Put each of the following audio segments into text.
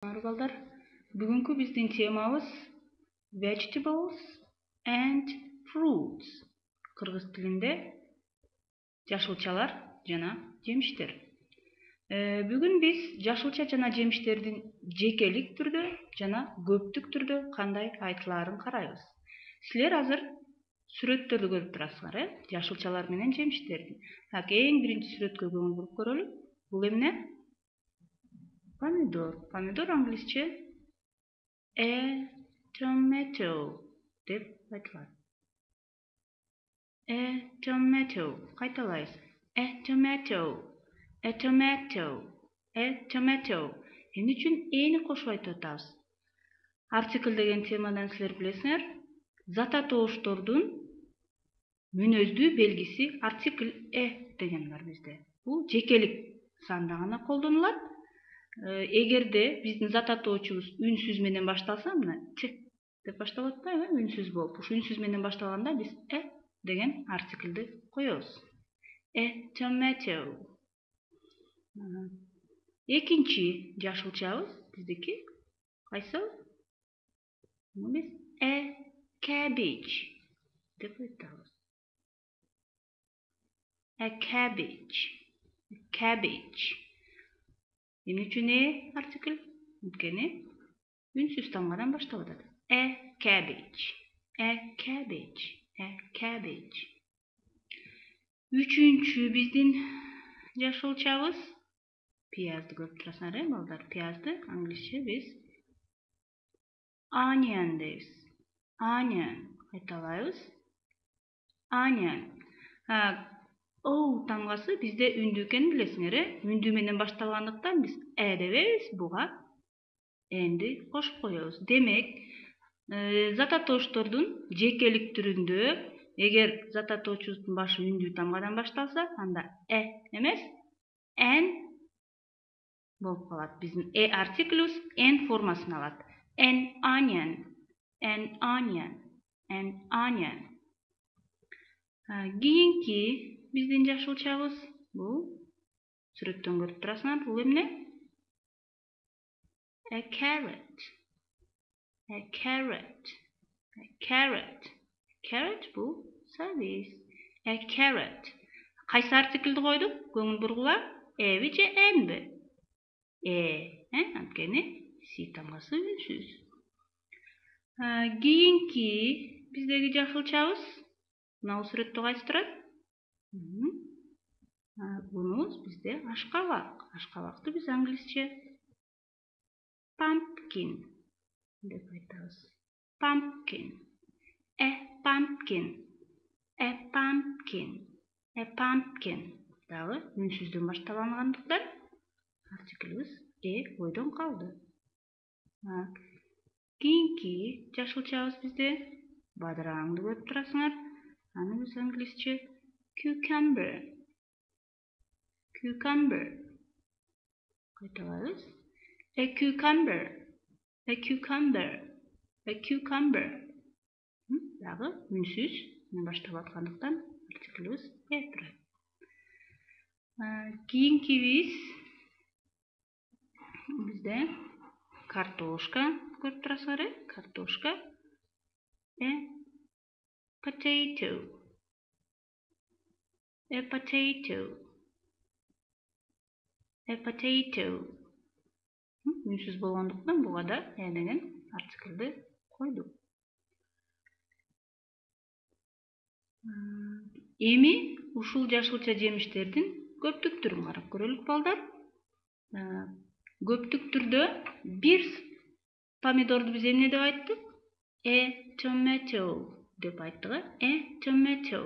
Балдар, бүгүнкү биздин темабыз vegetables and fruits. Кыргыз тилинде жашылчалар жана жемиштер. Бүгүн биз жашылча жана жемиштердин жекелик түрдө жана көптүк түрдө кандай айтылаарын карайбыз. Силер азыр сүрөттөрдү көрүп турасыздар, жашылчалар менен жемиштердин. Эң биринчи сүрөткө көңүл буруп көрөлү. Бул эмне? Помидор. Помидор англисче a tomato деп айтылат. A tomato. Кайталайбыз. A tomato. A tomato. A tomato. Эмне үчүн эни кошуп айтып атабыз? Артикль деген темадан силер билесиңер. Зата тооштордун мүнөздүү белгиси артикль деген бар бизде. Бул жекелик санда гана колдонулат. Эгерде биздин зата тоочубуз үнсүз менен башталса, мына ч деп башталат атпайбы, үнсүз болуп. Ушу үнсүз менен башталганда биз деген артиклди коебуз. A tomato. Экинчи жашылчабыз биздики кайсы? Биз a cabbage деп айтабыз. A cabbage. Cabbage. Эмне үчүн артикль? Анткени үнсүз тамгадан башталып атат. A cabbage. A cabbage. A cabbage. Үчүнчү биздин жашылчабыз пиязды көрүп турасыңар, балдар. Пиязды англисче биз onion дейбиз. Onion. Кайталайбыз. Onion. Оу тамгасы бизде үндүү экенин билесиңер, үндүү менен башталгандыктан биз дебейбиз, буга энди кошуп коебуз. Демек, зата тооштордун жекелик түрүндө эгер зата тоочубуздун башы үндүү тамгадан башталса, анда эмес, n болуп калат. Биздин артиклибиз n формасын алат. An onion. An onion. An onion. Кийинки биздин жашылчабыз бул сүрөттөн көрүп турасыңар, бул эмне? A carrot. A carrot. A carrot. Carrot бул сабиз. A carrot. Кайсы артиклди койдук? Көңүл бургула, эби же энби? Анткени си тамгасы үнсүз. Кийинки биздеги жашылчабыз мына сүрөттө кайсы турат? Бунубуз бизде ашкабак. Ашкабакты биз англисче pumpkin деп айтабыз. Pumpkin. A pumpkin. A pumpkin. A pumpkin. Дагы үнсүздөн башталгандыктан артиклибиз ойдон калды. Кийинки жашылчабыз бизде бадыраңды көрүп турасыңар. Аны биз англисче cucumber. Cucumber. Кайталайбыз. A cucumber. A cucumber. A cucumber. Дагы үнсүз менен башталып аткандыктан артиклибиз турат. Кийинки бизде картошка көрүп турасыңар, картошка. A potato. A potato. A potato. Үнсүз болгондуктан буга да деген артиклди койдук. Эми ушул жашылча жемиштердин көптүк түрүн карап көрөлүк, балдар. Көптүк түрдө бир помидорду биз эмне деп айттык? A tomato деп айттык. A tomato.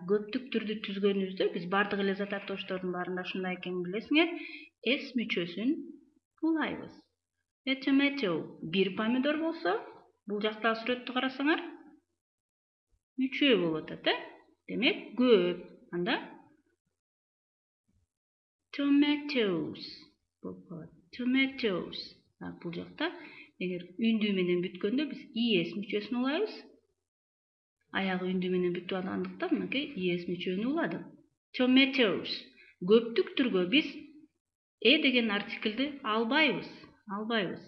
Көптүк түрдү түзгөнүбүздө биз бардык эле зата тооштордун баарында ушундай экенин билесиңер. S мүчөсүн улайбыз. A tomato бир помидор болсо, бул жактагы сүрөттү карасаңар, үчөө болуп атат, Демек, көп. Анда tomatoes болуп калат. Tomatoes. Бул жакта эгер үндүү менен бүткөндө биз IS мүчөсүн улайбыз. Аягы үндүү менен бүтүп алгандыктан мынакей IS мүчөнү уладык. Tomatoes. Көптүк түргө биз деген артиклди албайбыз. албайбыз.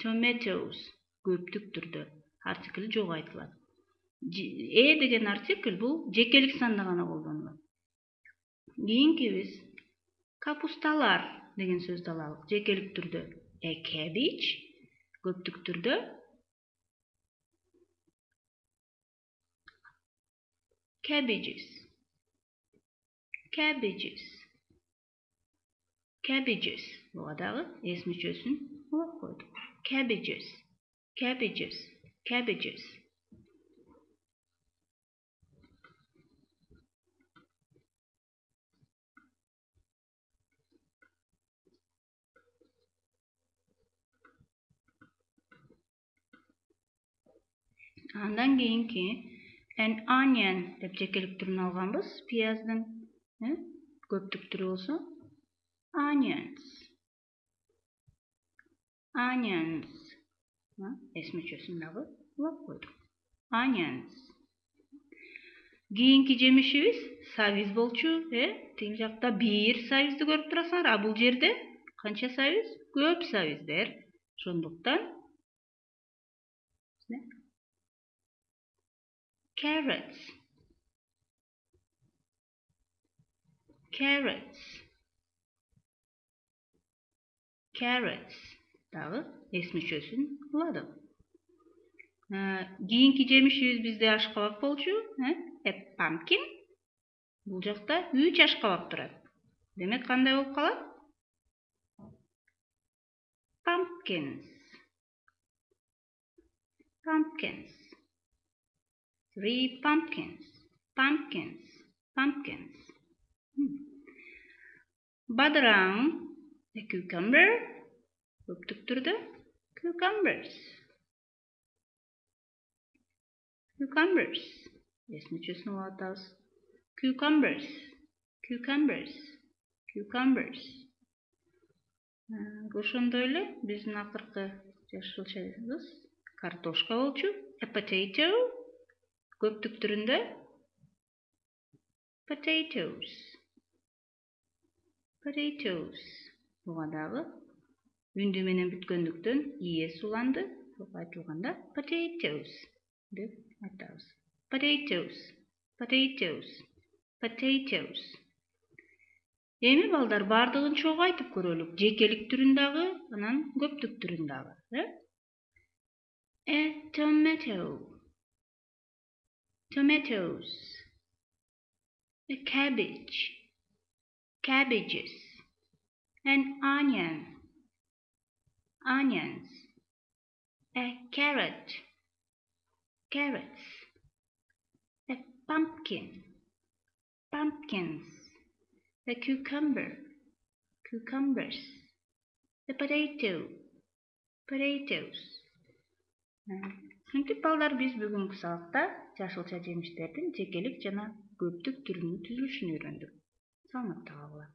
Tomatoes көптүк түрдө артикль жок айтылат. Деген артикль бул жекелик санда гана колдонулат. Кийинкибиз капусталар деген сөздү алалы. Жекелик түрдө a cabbage, көптүк түрдө cabbages. Буга дагы эс мүчөсүн улап койдук. Cabbages. Андан кийинки an onion деп жекелик түрүн алганбыз. Пияздын көптүк түрү болсо onions. Эс мүчөсүн дагы улап койдук. Onions. Кийинки жемишибиз сабиз болчу. Тиги жакта бир сабизди көрүп турасыңар, а бул жерде канча сабиз? Көп сабиздер. Ошондуктан carrots. Дагы эс мүчөсүн уладык. Кийинки жемишибиз бизде ашкабак болчу. A pumpkin. Бул жакта 3 ашкабак турат. Демек кандай болуп калат? Pumpkins. 3 pumpkins. Бадыраң, a cucumber. Көптүк түрдө cucumbers. Эс мүчөсүн улап атабыз. Cucumbers. Ошондой эле биздин акыркы жашылчабыз картошка болчу. A potato. Көптүк түрүндө potatoes. Буга дагы үндү менен бүткөндүктөн иэс уланды. Айтылганда potatoes деп айтабыз. Potatoes. Эми балдар бардыгын чогуу айтып көрөлүк. Жекелик түрүн дагы, анан көптүк түрүн дагы. A tomato. Tomatoes. A cabbage. Cabbages. An onion. Onions. A carrot. Carrots. A pumpkin. Pumpkins. A cucumber. Cucumbers. A potato. Potatoes. Ушинтип балдар биз бүгүнкү сабакта жашылча жемиштердин жекелик жана көптүк түрүнүн түзүлүшүн үйрөндүк. Саламатта калгыла.